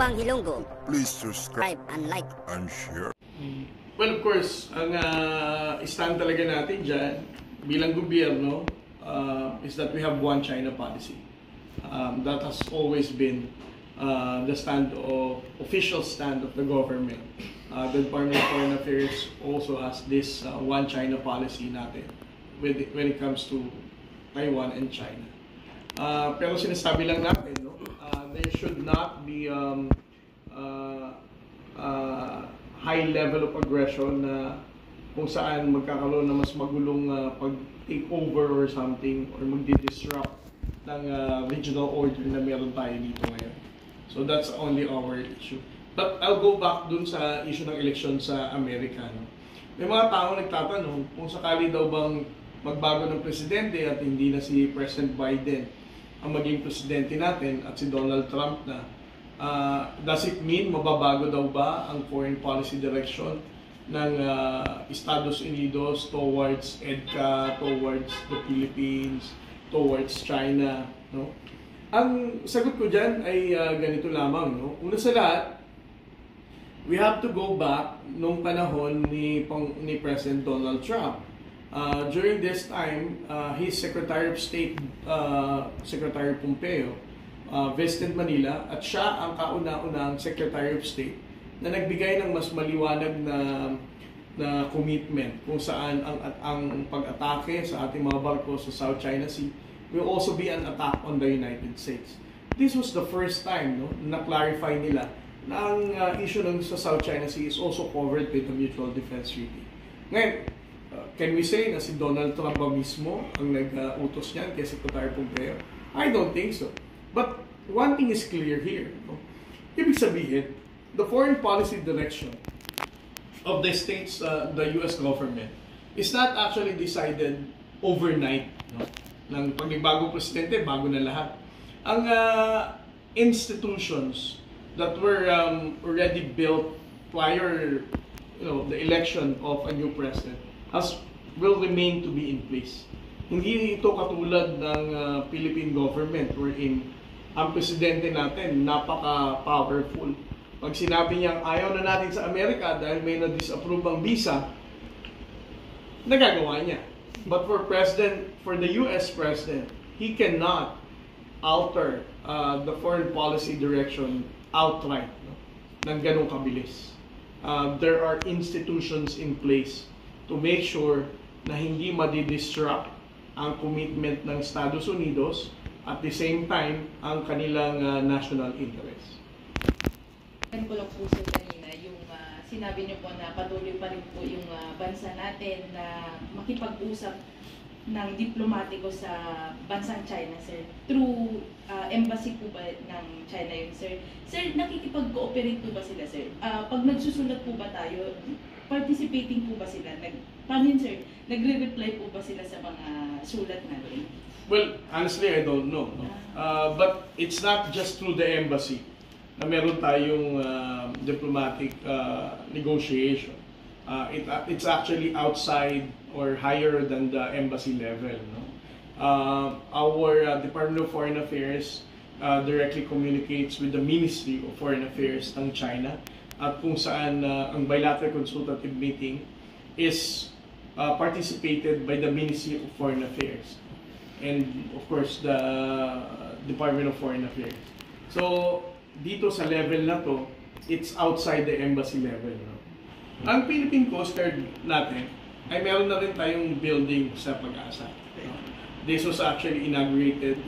Upang Hilonggo, please subscribe and like and share. Well, of course, ang stand talaga natin dyan bilang gobyerno is that we have one China policy. That has always been the official stand of the government. The Department of Foreign Affairs also has this one China policy natin when it comes to Taiwan and China. Pero sinasabi lang natin, no, there should not be high level of aggression na kung saan magkakaroon na mas magulong pag-take over or something or magdi-disrupt ng regional order na meron tayo dito ngayon. So that's only our issue. But I'll go back dun sa issue ng election sa Amerika. No? May mga tao nagtatanong kung sakali daw bang magbago ng presidente at hindi na si President Biden ang maging presidente natin at si Donald Trump na, does it mean mababago daw ba ang foreign policy direction ng Estados Unidos towards EDCA, towards the Philippines, towards China? No? Ang sagot ko dyan ay ganito lamang. No? Una sa lahat, we have to go back nung panahon ni President Donald Trump. During this time, his Secretary of State, Secretary Pompeo, visited Manila at siya ang kauna-unang Secretary of State na nagbigay ng mas maliwanag na commitment kung saan ang pag-atake sa ating mga barko sa South China Sea will also be an attack on the United States. This was the first time, no, na clarify nila na ang issue ng sa South China Sea is also covered with the Mutual Defense Treaty. Ngayon, can we say na si Donald Trump ba mismo ang nag-utos niyan kay Secretary Pompeo? I don't think so. But one thing is clear here. No? Ibig sabihin, the foreign policy direction of the states, the U.S. government, is not actually decided overnight. No? Nang pag may bagong presidente, bago na lahat. Ang institutions that were already built prior, the election of a new president will remain to be in place. Hindi ito katulad ng Philippine government wherein ang presidente natin napaka-powerful. Pag sinabi niyang ayaw na natin sa Amerika dahil may na-disapprove ang visa, nagagawa niya. But for the US president, he cannot alter the foreign policy direction outright, no? Nang ganong kabilis. There are institutions in place to make sure na hindi madi-disrupt ang commitment ng Estados Unidos at the same time ang kanilang national interest. Ano ko lang po sa kanina, yung sinabi niyo po na patuloy pa rin po yung bansa natin na makipag-usap ng diplomatiko sa bansang China, sir. Through embassy po ba ng China yun, sir? Sir, nakikipag-cooperate po ba sila, sir? Pag nagsusulat po ba tayo, participating po ba sila? Paano yun, sir? Nagre-reply po ba sila sa mga sulat natin? Well, honestly, I don't know. No? But it's not just through the embassy na meron tayong diplomatic negotiation. It's actually outside or higher than the embassy level. No? Our Department of Foreign Affairs directly communicates with the Ministry of Foreign Affairs ng China at kung saan ang bilateral consultative meeting is participated by the Ministry of Foreign Affairs and of course the Department of Foreign Affairs. So dito sa level na to, it's outside the embassy level. No? Ang Philippine Coast Guard natin ay meron na rin tayong building sa Pag-asa. No? This was actually inaugurated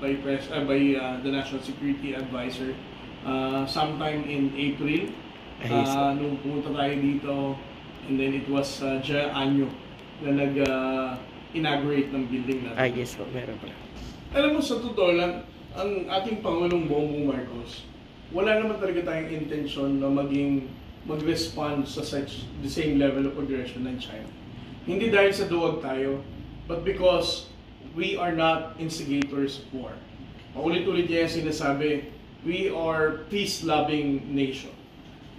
by the National Security Advisor sometime in April. Nung pumunta tayo dito, and then it was Jaya Anyo na nag-inaugurate ng building natin. Yes po, meron pala. Alam mo, sa totoo lang, ang ating Pangulong Bongbong Marcos, wala naman talaga tayong intention na mag-respond sa the same level of aggression ng China. Hindi dahil sa duwag tayo, but because we are not instigators of war. Paulit-ulit niya yung sinasabi, we are peace-loving nation.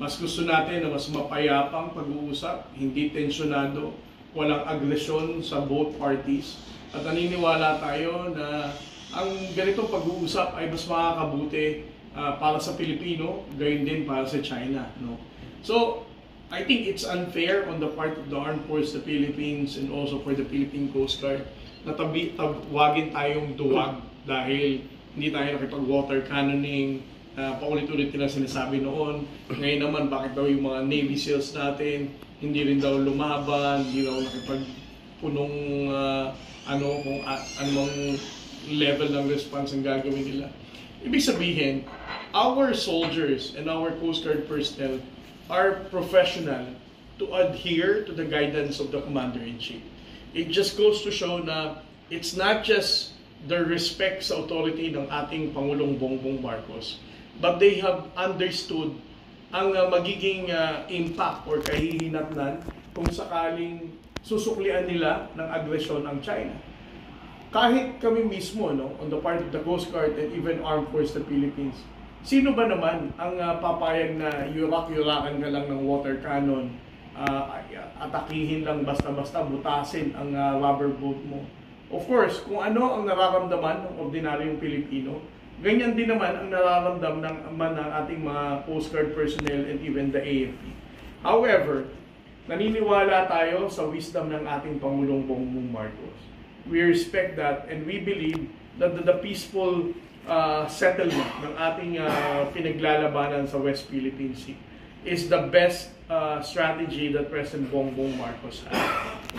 Mas gusto natin na mas mapayapang pag-uusap, hindi tensyonado, walang agresyon sa both parties. At naniniwala tayo na ang ganitong pag-uusap ay mas makakabuti para sa Pilipino, gayon din para sa China, no? So, I think it's unfair on the part of the Armed Forces of the Philippines and also for the Philippine Coast Guard na tawagin tayong duwag dahil hindi tayo nakipag-water cannoning, paulit-ulit nila sinasabi noon. Ngayon naman, bakit daw yung mga Navy SEALs natin, hindi rin daw lumaban, hindi daw nakipagpunong kung anong level ng response ang gagawin nila. Ibig sabihin, our soldiers and our Coast Guard personnel are professional to adhere to the guidance of the Commander-in-Chief. It just goes to show na it's not just the respect sa authority ng ating Pangulong Bongbong Marcos, but they have understood ang magiging impact or kahihinatnan kung sakaling susuklian nila ng agresyon ang China. Kahit kami mismo, no, on the part of the Coast Guard and even Armed Forces of the Philippines, sino ba naman ang papayag na yurak-yurakan ka lang ng water cannon, atakihin lang basta-basta, butasin ang rubber boat mo? Of course, kung ano ang nararamdaman ng ordinaryong Pilipino, ganyan din naman ang nararamdaman ng ating mga Coast Guard personnel and even the AFP. However, naniniwala tayo sa wisdom ng ating Pangulong Bongbong Marcos. We respect that and we believe that the peaceful settlement ng ating pinaglalabanan sa West Philippine Sea is the best strategy that President Bongbong Marcos has.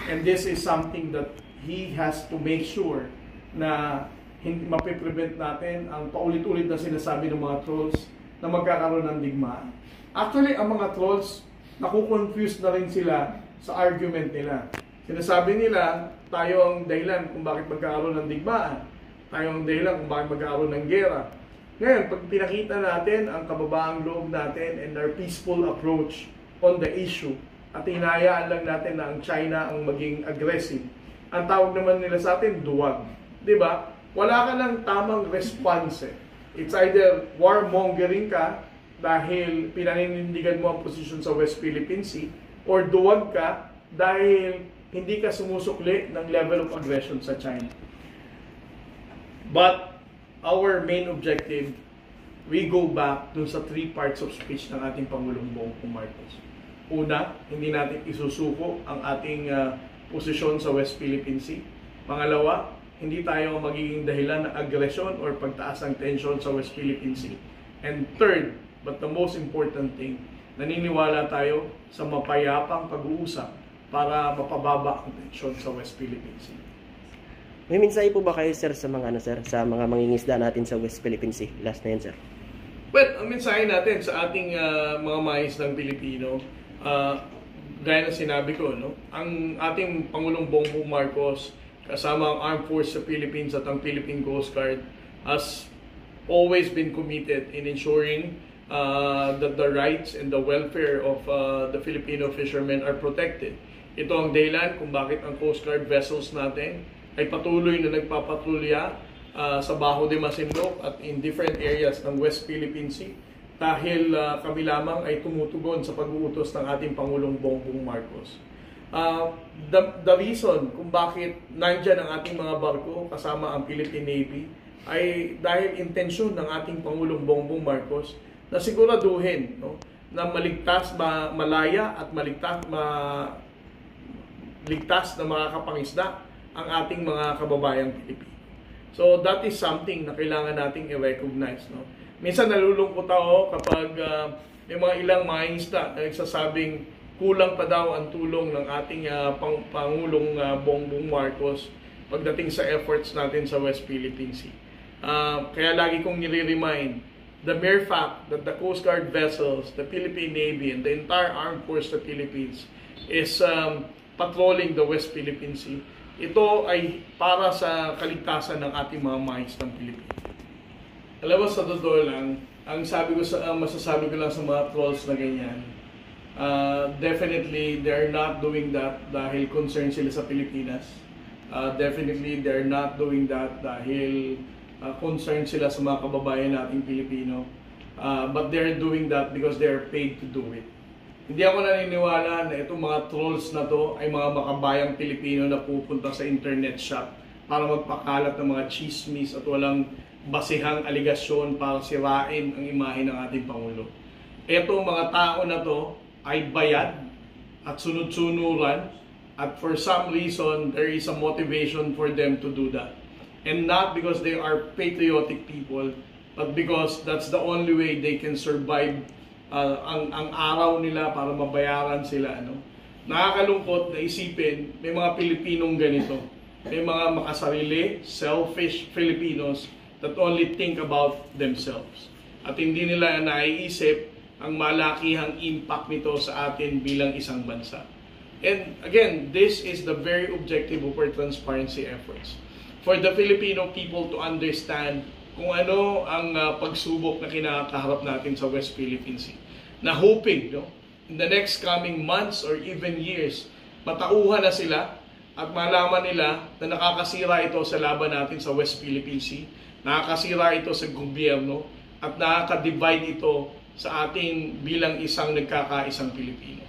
And this is something that he has to make sure na hindi mapiprevent natin ang paulit-ulit na sinasabi ng mga trolls na magkakaroon ng digmaan. Actually, ang mga trolls, nakukonfuse na rin sila sa argument nila. Sinasabi nila, tayo ang dahilan kung bakit magkakaroon ng digmaan. Tayo ang dahilan kung bakit magkakaroon ng gera. Ngayon, pag pinakita natin ang kababaang loob natin and our peaceful approach on the issue, at hinahayaan lang natin na ang China ang maging aggressive, ang tawag naman nila sa atin, duwag. Diba? Wala ka lang tamang response. It's either warmongering ka dahil pinaninindigan mo ang posisyon sa West Philippine Sea, or duwag ka dahil hindi ka sumusukli ng level of aggression sa China. But our main objective, we go back dun sa 3 parts of speech ng ating Pangulong Bongbong Marcos. Una, hindi natin isusuko ang ating posisyon sa West Philippine Sea. Pangalawa, hindi tayo magiging dahilan ng aggression or pagtaas ng tension sa West Philippine Sea. And third, but the most important thing, naniniwala tayo sa mapayapang pag-uusap para mapababa ang tensyon sa West Philippine Sea. May mensahe po ba kayo, sir, sa mga sa mga mangingisda natin sa West Philippine Sea? Last na yan, sir. Well, ang mensahe natin sa ating mga mangingisdang Pilipino, gaya na sinabi ko, no? Ang ating Pangulong Bongbong Marcos, kasama ang Armed Forces of the Philippines at ang Philippine Coast Guard, has always been committed in ensuring that the rights and the welfare of the Filipino fishermen are protected. Ito ang dahilan kung bakit ang Coast Guard vessels natin ay patuloy na nagpapatrolya sa Bajo de Masinloc at in different areas ng West Philippine Sea dahil kami lamang ay tumutugon sa pag-uutos ng ating Pangulong Bongbong Marcos. The reason kung bakit nandyan ang ating mga barko kasama ang Philippine Navy ay dahil intensyon ng ating Pangulong Bongbong Marcos na siguraduhin, no, na maligtas, malaya at ligtas na makakapangisda ang ating mga kababayang Pilipino. So that is something na kailangan nating i-recognize, no? Minsan nalulungkot ako kapag may mga ilang mga isda na nagsasabing kulang pa daw ang tulong ng ating Pangulong Bongbong Marcos pagdating sa efforts natin sa West Philippine Sea. Kaya lagi kong nire-remind, the mere fact that the Coast Guard vessels, the Philippine Navy, and the entire Armed Forces of the Philippines is patrolling the West Philippine Sea, ito ay para sa kaligtasan ng ating mga mangingisdang Pilipino. Alam mo, sa totoo lang, ang masasabi ko lang sa mga trolls na ganyan, definitely they're not doing that dahil concerned sila sa Pilipinas. Definitely they're not doing that dahil concerned sila sa mga kababayan nating Pilipino. But they're doing that because they're paid to do it. Hindi ako naniniwala na itong mga trolls na to ay mga makabayang Pilipino na pupunta sa internet shop para magpakalat ng mga chismis at walang basihang aligasyon para sirain ang imahe ng ating Pangulo. Ito mga tao na to ay bayad at sunod-sunuran, at for some reason there is a motivation for them to do that. And not because they are patriotic people, but because that's the only way they can survive ang araw nila para mabayaran sila. Nakakalungkot na isipin, may mga Pilipinong ganito. May mga makasarili, selfish Filipinos that only think about themselves. At hindi nila naiisip ang malakihang impact nito sa atin bilang isang bansa. And again, this is the very objective of our transparency efforts. For the Filipino people to understand kung ano ang pagsubok na kinakaharap natin sa West Philippine Sea. Na hoping, in the next coming months or even years, matauhan na sila at malaman nila na nakakasira ito sa laban natin sa West Philippine Sea, nakakasira ito sa gobyerno, at nakaka-divide ito sa ating bilang isang nagkakaisang Pilipino.